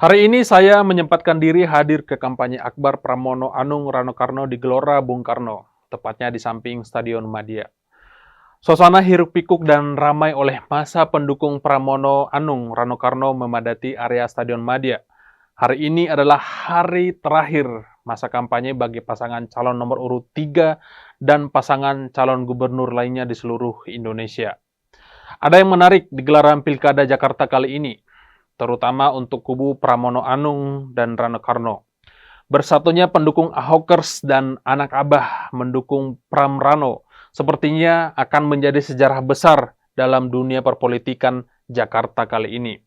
Hari ini saya menyempatkan diri hadir ke kampanye akbar Pramono Anung Rano Karno di Gelora Bung Karno, tepatnya di samping Stadion Madia. Suasana hiruk-pikuk dan ramai oleh masa pendukung Pramono Anung Rano Karno memadati area Stadion Madia. Hari ini adalah hari terakhir masa kampanye bagi pasangan calon nomor urut 3 dan pasangan calon gubernur lainnya di seluruh Indonesia. Ada yang menarik di gelaran Pilkada Jakarta kali ini, terutama untuk kubu Pramono Anung dan Rano Karno. Bersatunya pendukung Ahokers dan anak Abah mendukung Pram Rano sepertinya akan menjadi sejarah besar dalam dunia perpolitikan Jakarta kali ini.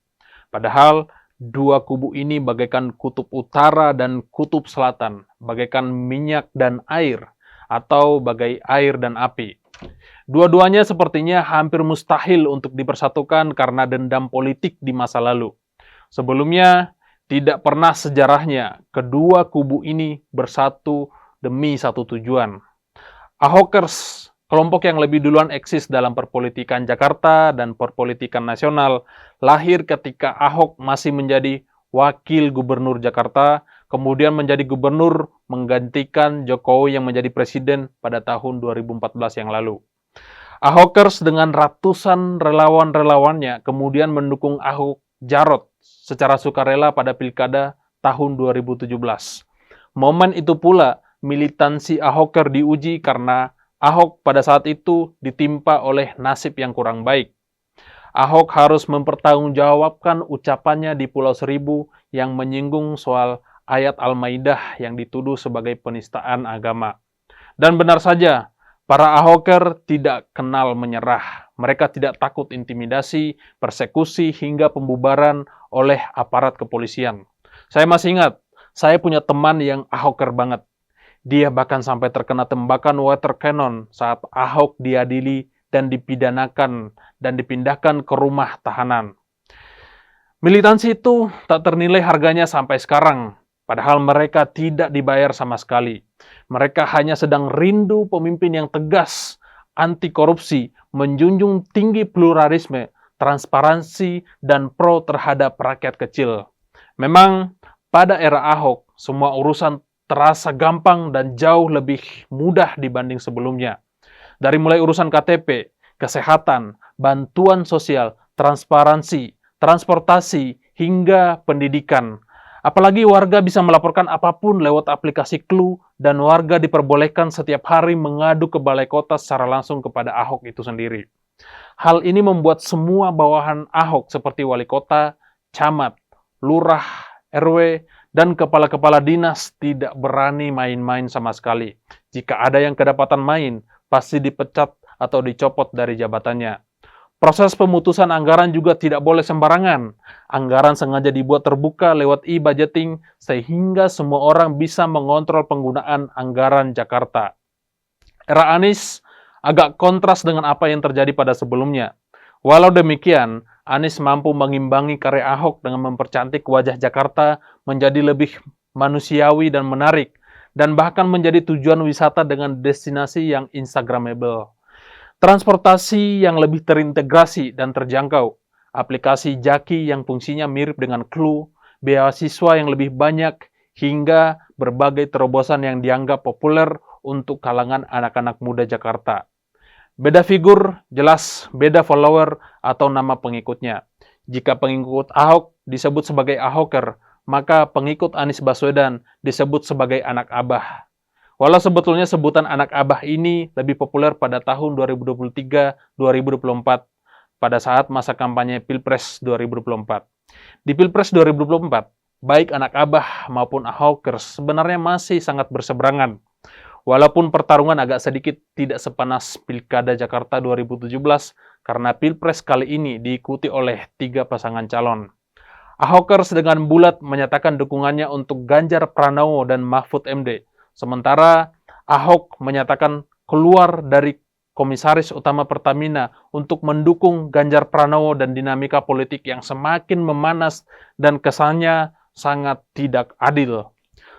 Padahal dua kubu ini bagaikan kutub utara dan kutub selatan, bagaikan minyak dan air, atau bagai air dan api. Dua-duanya sepertinya hampir mustahil untuk dipersatukan karena dendam politik di masa lalu. Sebelumnya, tidak pernah sejarahnya kedua kubu ini bersatu demi satu tujuan. Ahokers, kelompok yang lebih duluan eksis dalam perpolitikan Jakarta dan perpolitikan nasional, lahir ketika Ahok masih menjadi wakil gubernur Jakarta, kemudian menjadi gubernur menggantikan Jokowi yang menjadi presiden pada tahun 2014 yang lalu. Ahokers dengan ratusan relawan-relawannya kemudian mendukung Ahok Jarot secara sukarela pada pilkada tahun 2017. Momen itu pula militansi Ahoker diuji karena Ahok pada saat itu ditimpa oleh nasib yang kurang baik. Ahok harus mempertanggungjawabkan ucapannya di Pulau Seribu yang menyinggung soal ayat Al-Maidah yang dituduh sebagai penistaan agama. Dan benar saja, para Ahoker tidak kenal menyerah. Mereka tidak takut intimidasi, persekusi, hingga pembubaran oleh aparat kepolisian. Saya masih ingat, saya punya teman yang Ahoker banget. Dia bahkan sampai terkena tembakan water cannon saat Ahok diadili dan dipidanakan dan dipindahkan ke rumah tahanan. Militansi itu tak ternilai harganya sampai sekarang, padahal mereka tidak dibayar sama sekali. Mereka hanya sedang rindu pemimpin yang tegas, anti korupsi, menjunjung tinggi pluralisme, transparansi, dan pro terhadap rakyat kecil. Memang pada era Ahok, semua urusan terasa gampang dan jauh lebih mudah dibanding sebelumnya. Dari mulai urusan KTP, kesehatan, bantuan sosial, transparansi, transportasi, hingga pendidikan. Apalagi warga bisa melaporkan apapun lewat aplikasi Clue dan warga diperbolehkan setiap hari mengadu ke balai kota secara langsung kepada Ahok itu sendiri. Hal ini membuat semua bawahan Ahok seperti wali kota, camat, lurah, RW, dan kepala-kepala dinas tidak berani main-main sama sekali. Jika ada yang kedapatan main, pasti dipecat atau dicopot dari jabatannya. Proses pemutusan anggaran juga tidak boleh sembarangan. Anggaran sengaja dibuat terbuka lewat e-budgeting sehingga semua orang bisa mengontrol penggunaan anggaran Jakarta. Era Anies agak kontras dengan apa yang terjadi pada sebelumnya. Walau demikian, Anies mampu mengimbangi karya Ahok dengan mempercantik wajah Jakarta menjadi lebih manusiawi dan menarik, dan bahkan menjadi tujuan wisata dengan destinasi yang instagramable. Transportasi yang lebih terintegrasi dan terjangkau, aplikasi Jaki yang fungsinya mirip dengan Clue, beasiswa yang lebih banyak, hingga berbagai terobosan yang dianggap populer untuk kalangan anak-anak muda Jakarta. Beda figur, jelas beda follower atau nama pengikutnya. Jika pengikut Ahok disebut sebagai Ahoker, maka pengikut Anies Baswedan disebut sebagai anak Abah. Walau sebetulnya sebutan anak Abah ini lebih populer pada tahun 2023-2024 pada saat masa kampanye Pilpres 2024. Di Pilpres 2024, baik anak Abah maupun Ahokers sebenarnya masih sangat berseberangan. Walaupun pertarungan agak sedikit tidak sepanas Pilkada Jakarta 2017 karena Pilpres kali ini diikuti oleh 3 pasangan calon. Ahokers dengan bulat menyatakan dukungannya untuk Ganjar Pranowo dan Mahfud MD. Sementara Ahok menyatakan keluar dari Komisaris Utama Pertamina untuk mendukung Ganjar Pranowo dan dinamika politik yang semakin memanas dan kesannya sangat tidak adil.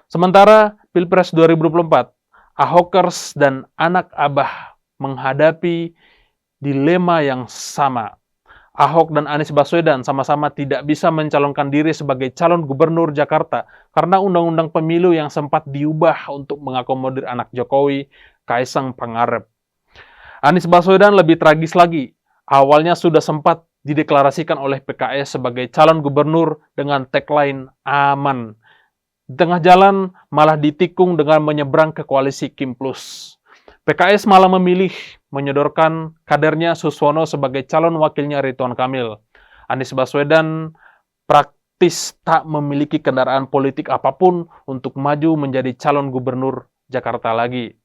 Sementara Pilpres 2024, Ahokers dan anak Abah menghadapi dilema yang sama. Ahok dan Anies Baswedan sama-sama tidak bisa mencalonkan diri sebagai calon gubernur Jakarta karena undang-undang pemilu yang sempat diubah untuk mengakomodir anak Jokowi, Kaisang Pangarep. Anies Baswedan lebih tragis lagi. Awalnya sudah sempat dideklarasikan oleh PKS sebagai calon gubernur dengan tagline aman. Di tengah jalan malah ditikung dengan menyeberang ke koalisi Kim Plus. PKS malah memilih menyodorkan kadernya Suswono sebagai calon wakilnya Ridwan Kamil. Anies Baswedan praktis tak memiliki kendaraan politik apapun untuk maju menjadi calon gubernur Jakarta lagi.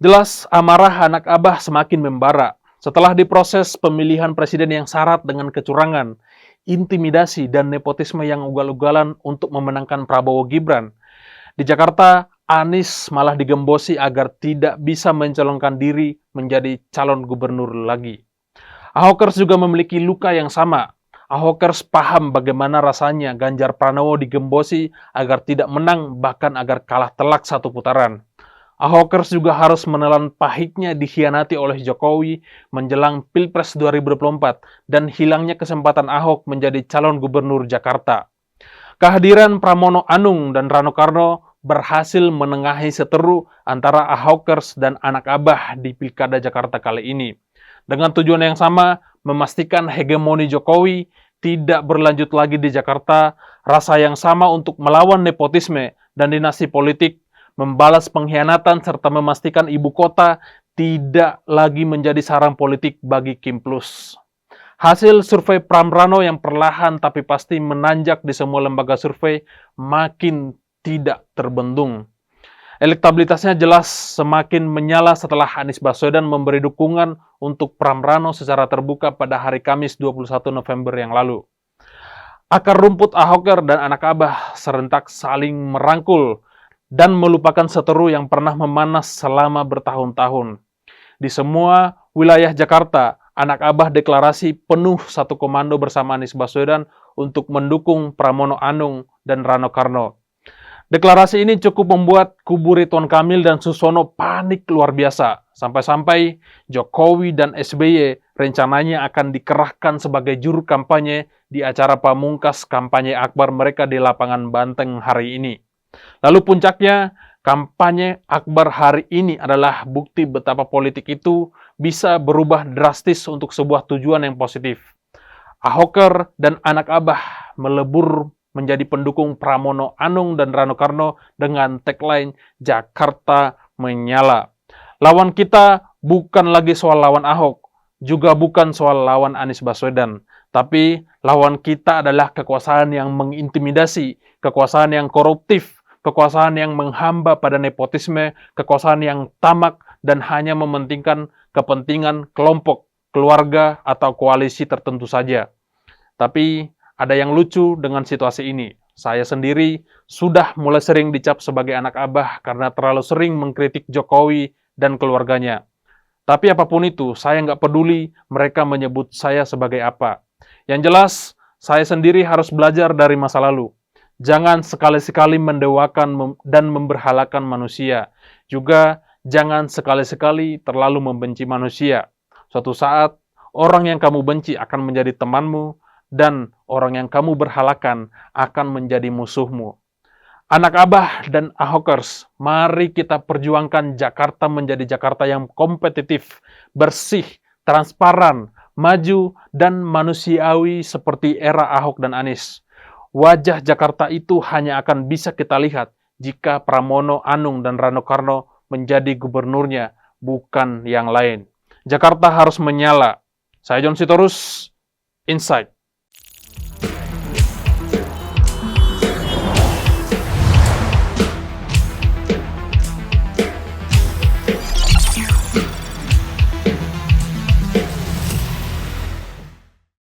Jelas amarah anak Abah semakin membara setelah diproses pemilihan presiden yang syarat dengan kecurangan, intimidasi, dan nepotisme yang ugal-ugalan untuk memenangkan Prabowo Gibran. Di Jakarta, Anies malah digembosi agar tidak bisa mencalonkan diri menjadi calon gubernur lagi. Ahokers juga memiliki luka yang sama. Ahokers paham bagaimana rasanya Ganjar Pranowo digembosi agar tidak menang, bahkan agar kalah telak satu putaran. Ahokers juga harus menelan pahitnya dikhianati oleh Jokowi menjelang Pilpres 2024 dan hilangnya kesempatan Ahok menjadi calon gubernur Jakarta. Kehadiran Pramono Anung dan Rano Karno berhasil menengahi seteru antara Ahokers dan anak Abah di Pilkada Jakarta kali ini. Dengan tujuan yang sama, memastikan hegemoni Jokowi tidak berlanjut lagi di Jakarta, rasa yang sama untuk melawan nepotisme dan dinasti politik, membalas pengkhianatan serta memastikan ibu kota tidak lagi menjadi sarang politik bagi Kim Plus. Hasil survei Pramrano yang perlahan tapi pasti menanjak di semua lembaga survei makin tidak terbendung. Elektabilitasnya jelas semakin menyala setelah Anies Baswedan memberi dukungan untuk Pramrano secara terbuka pada hari Kamis 21 November yang lalu. Akar rumput Ahoker dan anak Abah serentak saling merangkul dan melupakan seteru yang pernah memanas selama bertahun-tahun. Di semua wilayah Jakarta, anak Abah deklarasi penuh satu komando bersama Anies Baswedan untuk mendukung Pramono Anung dan Rano Karno. Deklarasi ini cukup membuat kubu Ridwan Kamil dan Suswono panik luar biasa. Sampai-sampai Jokowi dan SBY rencananya akan dikerahkan sebagai juru kampanye di acara pamungkas kampanye akbar mereka di lapangan Banteng hari ini. Lalu puncaknya, kampanye akbar hari ini adalah bukti betapa politik itu bisa berubah drastis untuk sebuah tujuan yang positif. Ahoker dan anak Abah melebur menjadi pendukung Pramono Anung dan Rano Karno dengan tagline Jakarta Menyala. Lawan kita bukan lagi soal lawan Ahok, juga bukan soal lawan Anies Baswedan, tapi lawan kita adalah kekuasaan yang mengintimidasi, kekuasaan yang koruptif, kekuasaan yang menghamba pada nepotisme, kekuasaan yang tamak dan hanya mementingkan kepentingan kelompok, keluarga, atau koalisi tertentu saja. Tapi ada yang lucu dengan situasi ini. Saya sendiri sudah mulai sering dicap sebagai anak Abah karena terlalu sering mengkritik Jokowi dan keluarganya. Tapi apapun itu, saya nggak peduli mereka menyebut saya sebagai apa. Yang jelas, saya sendiri harus belajar dari masa lalu. Jangan sekali-sekali mendewakan dan memberhalakan manusia. Juga jangan sekali-sekali terlalu membenci manusia. Suatu saat, orang yang kamu benci akan menjadi temanmu, dan orang yang kamu berhalakan akan menjadi musuhmu. Anak Abah dan Ahokers, mari kita perjuangkan Jakarta menjadi Jakarta yang kompetitif, bersih, transparan, maju, dan manusiawi seperti era Ahok dan Anies. Wajah Jakarta itu hanya akan bisa kita lihat jika Pramono Anung dan Rano Karno menjadi gubernurnya, bukan yang lain. Jakarta harus menyala. Saya John Sitorus, Insight.